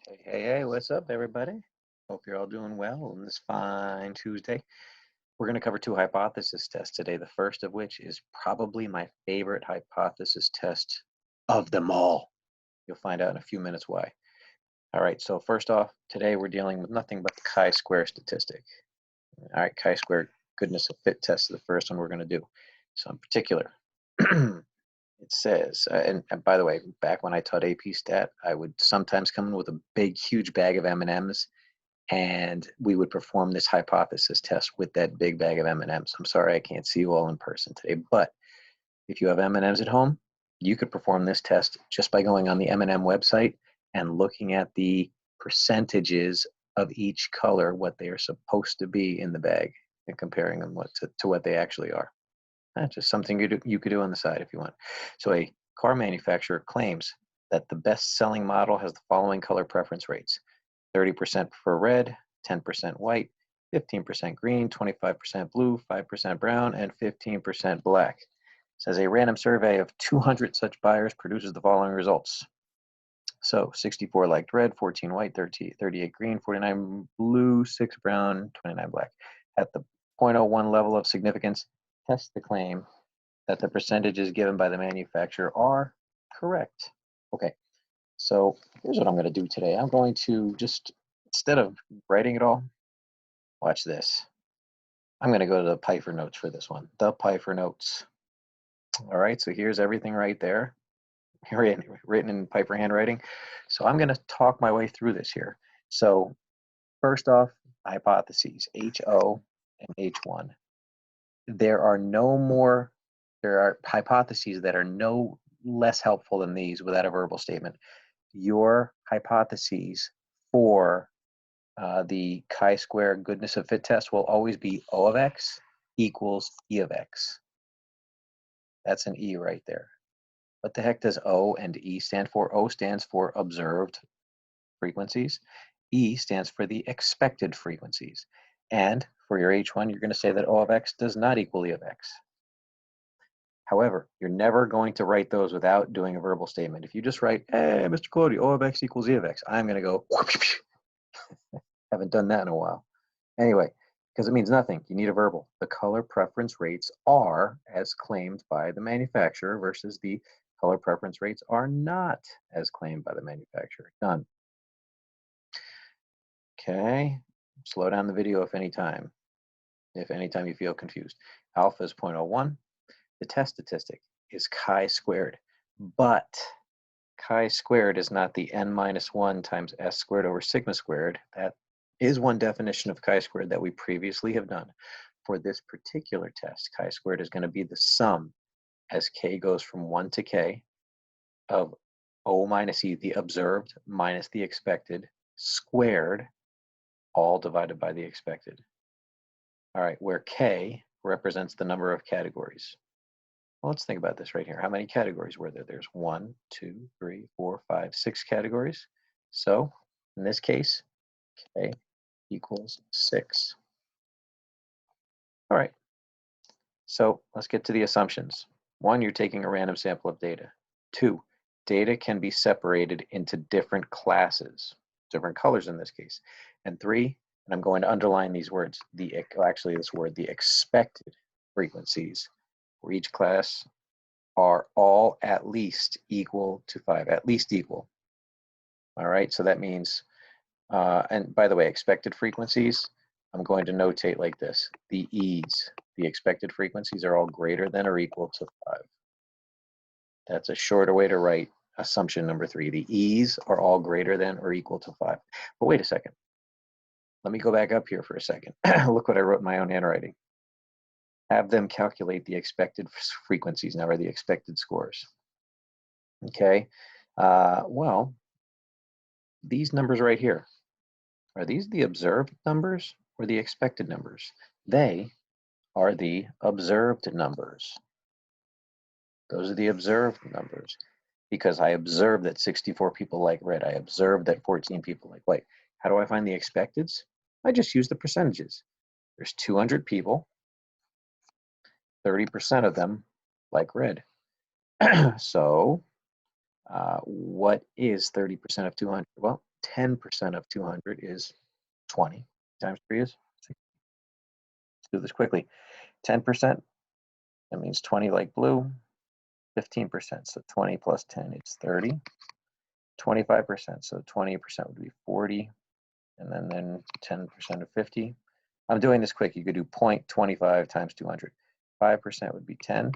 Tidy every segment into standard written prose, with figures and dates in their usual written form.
Hey, what's up, everybody? Hope you're all doing well on this fine Tuesday. We're going to cover two hypothesis tests today, the first of which is probably my favorite hypothesis test of them all. You'll find out in a few minutes why. All right, so first off, today we're dealing with nothing but the chi-square statistic. All right, chi-square goodness of fit test is the first one we're going to do. So in particular, it says, and by the way, back when I taught AP Stat, I would sometimes come in with a big, huge bag of M&Ms, and we would perform this hypothesis test with that big bag of M&Ms. I'm sorry I can't see you all in person today, but if you have M&Ms at home, you could perform this test just by going on the M&M website and looking at the percentages of each color, what they are supposed to be in the bag, and comparing them to what they actually are. That's just something you could do on the side if you want. So a car manufacturer claims that the best-selling model has the following color preference rates: 30% prefer red, 10% white, 15% green, 25% blue, 5% brown, and 15% black. It says a random survey of 200 such buyers produces the following results. So 64 liked red, 14 white, 38 green, 49 blue, 6 brown, 29 black. At the 0.01 level of significance, test the claim that the percentages given by the manufacturer are correct. Okay, so here's what I'm going to do today. I'm going to just, instead of writing it all, watch this. I'm going to go to the Pfeiffer notes for this one, the Pfeiffer notes. All right, so here's everything right there, written in Pfeiffer handwriting. So I'm going to talk my way through this here. So first off, hypotheses, HO and H1. There are hypotheses that are no less helpful than these without a verbal statement. Your hypotheses for the chi-square goodness of fit test will always be O of X equals E of X. That's an E right there. What the heck does O and E stand for? O stands for observed frequencies. E stands for the expected frequencies. And for your H1, you're going to say that O of X does not equal E of X. However, you're never going to write those without doing a verbal statement. If you just write, hey, Mr. Cody, O of X equals E of X, I'm going to go, haven't done that in a while. Anyway, because it means nothing. You need a verbal. The color preference rates are as claimed by the manufacturer versus the color preference rates are not as claimed by the manufacturer. Done. Okay, slow down the video if anytime you feel confused. Alpha is 0.01. The test statistic is chi-squared, but chi-squared is not the n-1 times s squared over sigma squared. That is one definition of chi-squared that we previously have done. For this particular test, chi-squared is going to be the sum as k goes from 1 to k of O minus E, the observed, minus the expected, squared, all divided by the expected. All right, where k represents the number of categories. Well, let's think about this right here. How many categories were there? There's 1, 2, 3, 4, 5, 6 categories. So in this case, k equals 6. All right, so let's get to the assumptions. 1, you're taking a random sample of data. 2, data can be separated into different classes, different colors in this case. And 3, and I'm going to underline these words, the expected frequencies for each class are all at least equal to 5, at least equal. All right, so that means, and by the way, expected frequencies, I'm going to notate like this. The E's, the expected frequencies are all greater than or equal to 5. That's a shorter way to write assumption number 3. The E's are all greater than or equal to 5. But wait a second. Let me go back up here for a second. Look what I wrote in my own handwriting. Have them calculate the expected frequencies now, or the expected scores. Okay, well, these numbers right here, are these the observed numbers or the expected numbers? They are the observed numbers. Those are the observed numbers because I observed that 64 people like red. I observed that 14 people like white. How do I find the expecteds? I just use the percentages. There's 200 people. 30% of them like red. So what is 30% of 200? Well, 10% of 200 is 20 times 3 is 60. Let's do this quickly. 10%, that means 20 like blue, 15%, so 20 plus 10 is 30. 25%, so 20% would be 40, and then 10% of 50. I'm doing this quick. You could do 0.25 times 200. 5% would be 10,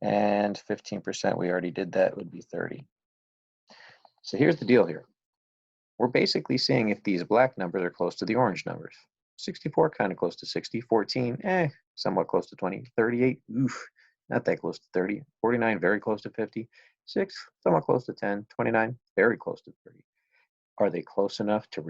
and 15%, we already did that, would be 30. So here's the deal here. We're basically seeing if these black numbers are close to the orange numbers. 64, kind of close to 60. 14, somewhat close to 20. 38, oof, not that close to 30. 49, very close to 50. 6, somewhat close to 10. 29, very close to 30. Are they close enough to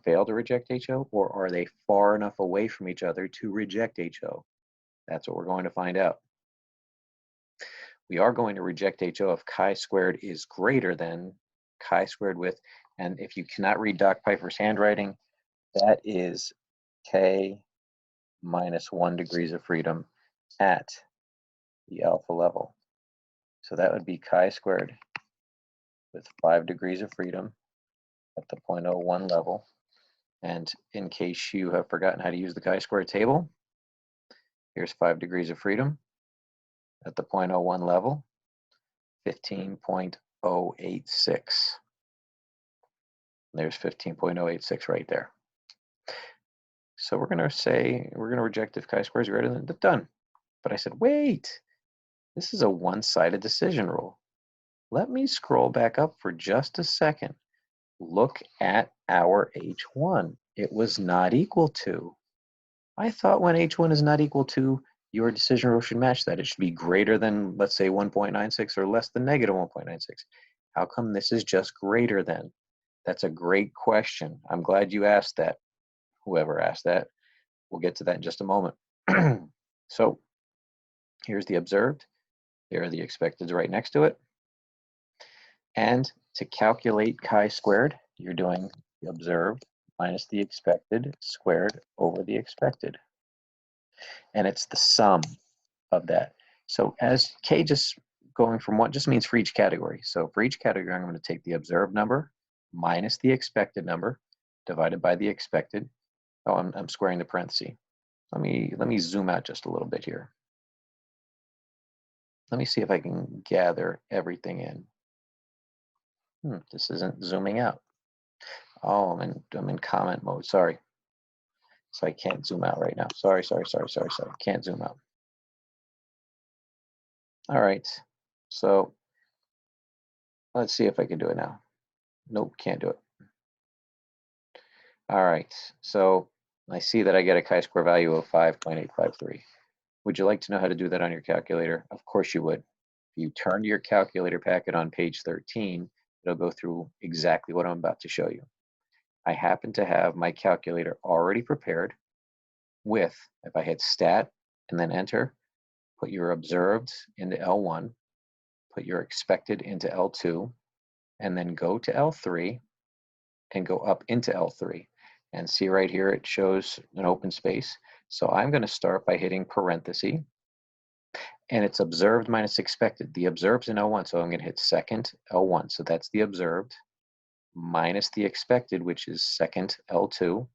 fail to reject HO, or are they far enough away from each other to reject HO? That's what we're going to find out. We are going to reject HO if chi squared is greater than chi squared with, and if you cannot read Doc Piper's handwriting, that is K minus 1 degrees of freedom at the alpha level. So that would be chi squared with 5 degrees of freedom at the 0.01 level. And in case you have forgotten how to use the chi-square table, here's 5 degrees of freedom at the 0.01 level, 15.086. There's 15.086 right there. So we're going to reject if chi-square is greater than, done. But I said, wait, this is a one-sided decision rule. Let me scroll back up for just a second. Look at our H1. It was not equal to. I thought when H1 is not equal to, your decision rule should match that. It should be greater than, let's say, 1.96 or less than negative 1.96. How come this is just greater than? That's a great question. I'm glad you asked that. Whoever asked that. We'll get to that in just a moment. So here's the observed. There are the expecteds right next to it. And to calculate chi squared, you're doing the observed minus the expected squared over the expected. And it's the sum of that. So as K just going from what just means for each category. So for each category, I'm going to take the observed number minus the expected number divided by the expected. Oh, I'm squaring the parenthesis. Let me zoom out just a little bit here. Let me see if I can gather everything in. This isn't zooming out. Oh, I'm in comment mode. Sorry. So I can't zoom out right now. Sorry. Can't zoom out. All right. So let's see if I can do it now. Nope, can't do it. All right. So I see that I get a chi-square value of 5.853. Would you like to know how to do that on your calculator? Of course you would. If you turn to your calculator packet on page 13, it'll go through exactly what I'm about to show you. I happen to have my calculator already prepared with, if I hit stat and then enter, put your observed into L1, put your expected into L2, and then go to L3 and go up into L3. And see right here, it shows an open space. So I'm going to start by hitting parenthesis, and it's observed minus expected. The observed's in L1, so I'm going to hit second L1. So that's the observed minus the expected, which is second L2.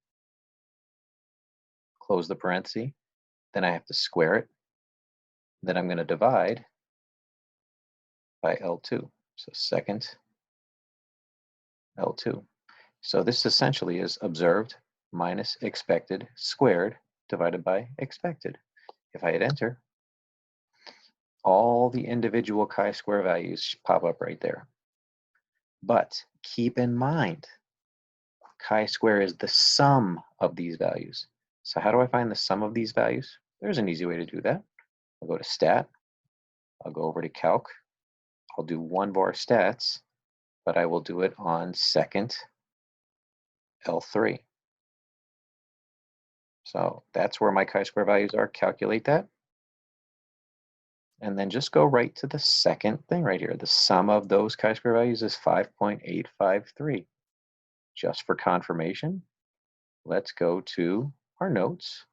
Close the parenthesis. Then I have to square it. Then I'm going to divide by L2. So second L2. So this essentially is observed minus expected squared divided by expected. If I hit enter, all the individual chi-square values pop up right there. But keep in mind, chi-square is the sum of these values. So how do I find the sum of these values? There's an easy way to do that. I'll go to stat. I'll go over to calc. I'll do 1-bar stats, but I will do it on second L3. So that's where my chi-square values are. Calculate that. And then just go right to the second thing right here. The sum of those chi-square values is 5.853. Just for confirmation, let's go to our notes,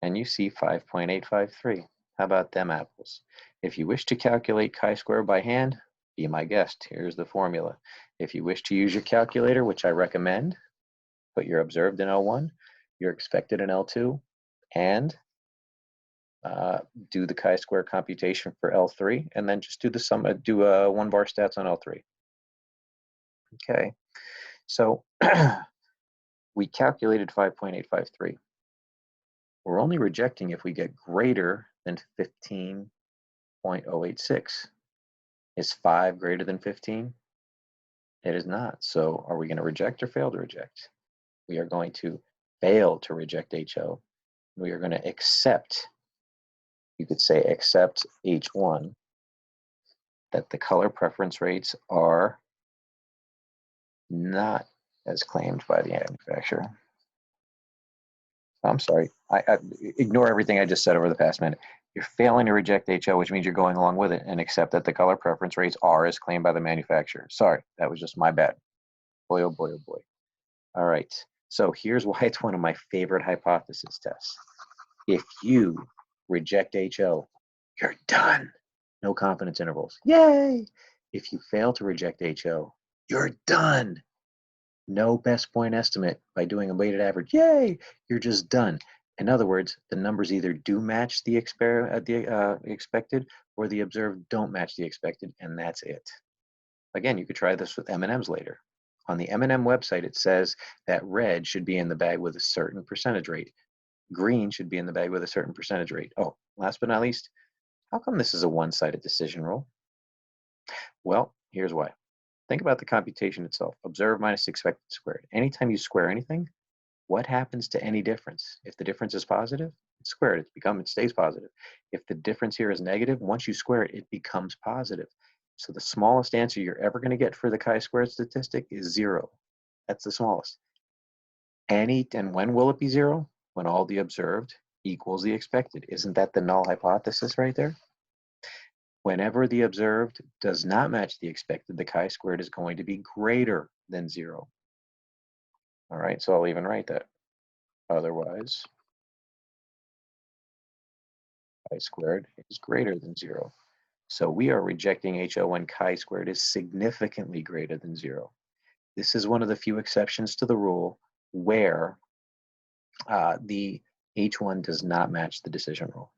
and you see 5.853. How about them apples? If you wish to calculate chi-square by hand, be my guest. Here's the formula. If you wish to use your calculator, which I recommend, put your observed in L1, your expected in L2, and do the chi-square computation for L3, and then just do the sum, do one bar stats on L3. Okay, so we calculated 5.853. We're only rejecting if we get greater than 15.086. Is 5 greater than 15? It is not. So are we going to reject or fail to reject? We are going to fail to reject HO. We are going to accept, you could say accept H1, that the color preference rates are not as claimed by the manufacturer. I'm sorry, I ignore everything I just said over the past minute. You're failing to reject HO, which means you're going along with it and accept that the color preference rates are as claimed by the manufacturer. Sorry, that was just my bad. Boy, oh boy, oh boy. All right, so here's why it's one of my favorite hypothesis tests. If you reject HO, you're done. No confidence intervals. Yay! If you fail to reject HO, you're done. No best point estimate by doing a weighted average. Yay! You're just done. In other words, the numbers either do match the expected or the observed don't match the expected, and that's it. Again, you could try this with M&Ms later. On the M&M website, it says that red should be in the bag with a certain percentage rate. Green should be in the bag with a certain percentage rate. Oh, last but not least, how come this is a one-sided decision rule? Well, here's why. Think about the computation itself. Observed minus expected squared. Anytime you square anything, what happens to any difference? If the difference is positive, it's squared. It stays positive. If the difference here is negative, once you square it, it becomes positive. So the smallest answer you're ever going to get for the chi-squared statistic is 0. That's the smallest. And when will it be 0? When all the observed equals the expected. Isn't that the null hypothesis right there? Whenever the observed does not match the expected, the chi-squared is going to be greater than 0. All right, so I'll even write that. Otherwise, chi-squared is greater than 0. So we are rejecting HO when chi-squared is significantly greater than 0. This is one of the few exceptions to the rule where the H1 does not match the decision rule.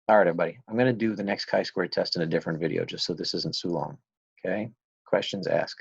All right, everybody, I'm going to do the next chi-squared test in a different video just so this isn't too long. Okay, questions ask.